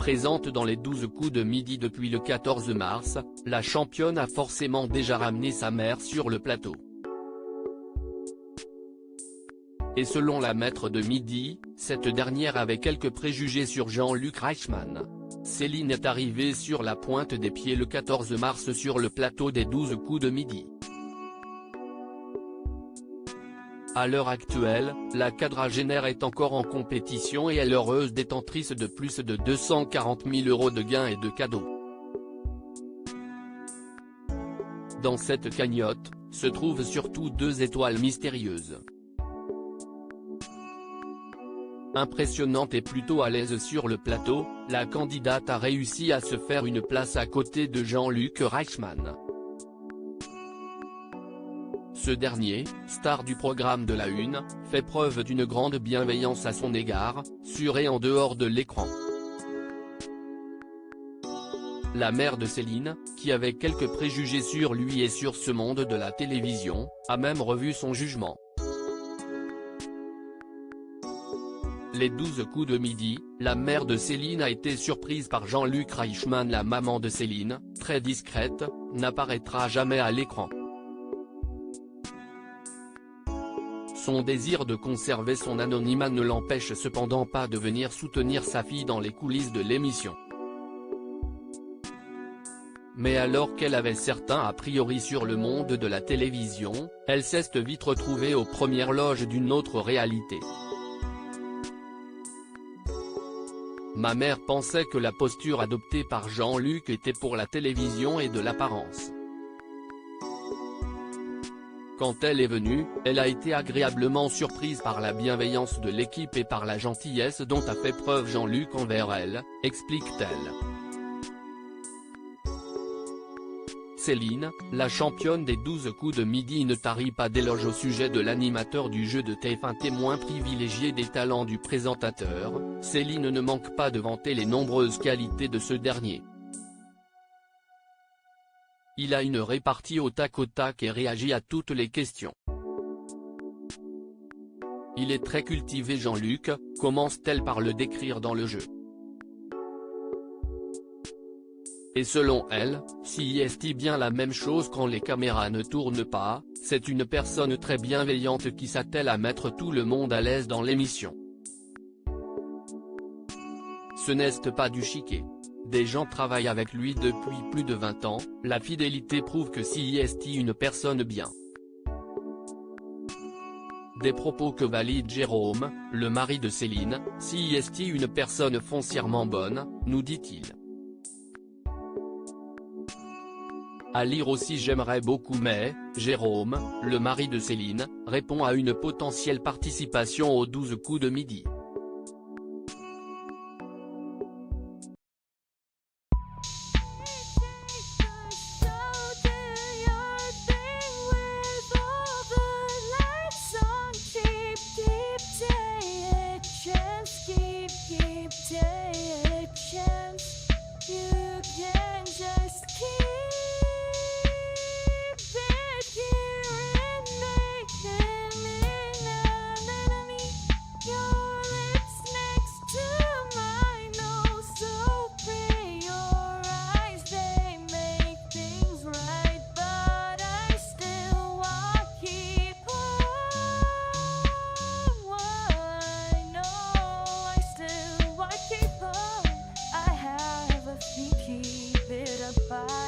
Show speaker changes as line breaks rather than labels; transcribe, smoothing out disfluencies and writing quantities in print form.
Présente dans les 12 coups de midi depuis le 14 mars, la championne a forcément déjà ramené sa mère sur le plateau. Et selon la maître de midi, cette dernière avait quelques préjugés sur Jean-Luc Reichmann. Céline est arrivée sur la pointe des pieds le 14 mars sur le plateau des 12 coups de midi. À l'heure actuelle, la quadragénaire est encore en compétition et est l'heureuse détentrice de plus de 240 000 € de gains et de cadeaux. Dans cette cagnotte, se trouvent surtout 2 étoiles mystérieuses. Impressionnante et plutôt à l'aise sur le plateau, la candidate a réussi à se faire une place à côté de Jean-Luc Reichmann. Ce dernier, star du programme de la Une, fait preuve d'une grande bienveillance à son égard, sur et en dehors de l'écran. La mère de Céline, qui avait quelques préjugés sur lui et sur ce monde de la télévision, a même revu son jugement. Les 12 coups de midi, la mère de Céline a été surprise par Jean-Luc Reichmann. La maman de Céline, très discrète, n'apparaîtra jamais à l'écran. Son désir de conserver son anonymat ne l'empêche cependant pas de venir soutenir sa fille dans les coulisses de l'émission. Mais alors qu'elle avait certains a priori sur le monde de la télévision, elle s'est vite retrouvée aux premières loges d'une autre réalité. Ma mère pensait que la posture adoptée par Jean-Luc était pour la télévision et de l'apparence. Quand elle est venue, elle a été agréablement surprise par la bienveillance de l'équipe et par la gentillesse dont a fait preuve Jean-Luc envers elle, explique-t-elle. Céline, la championne des 12 coups de midi ne tarit pas d'éloges au sujet de l'animateur du jeu de TF1, témoin privilégié des talents du présentateur. Céline ne manque pas de vanter les nombreuses qualités de ce dernier. Il a une répartie au tac et réagit à toutes les questions. Il est très cultivé. Jean-Luc, commence-t-elle par le décrire dans le jeu. Et selon elle, si est bien la même chose quand les caméras ne tournent pas, c'est une personne très bienveillante qui s'attelle à mettre tout le monde à l'aise dans l'émission. Ce n'est pas du chiquet. Des gens travaillent avec lui depuis plus de 20 ans, la fidélité prouve que si est une personne bien. Des propos que valide Jérôme, le mari de Céline, si est une personne foncièrement bonne, nous dit-il. À lire aussi. J'aimerais beaucoup mais, Jérôme, le mari de Céline, répond à une potentielle participation aux 12 coups de midi.
Keep it up.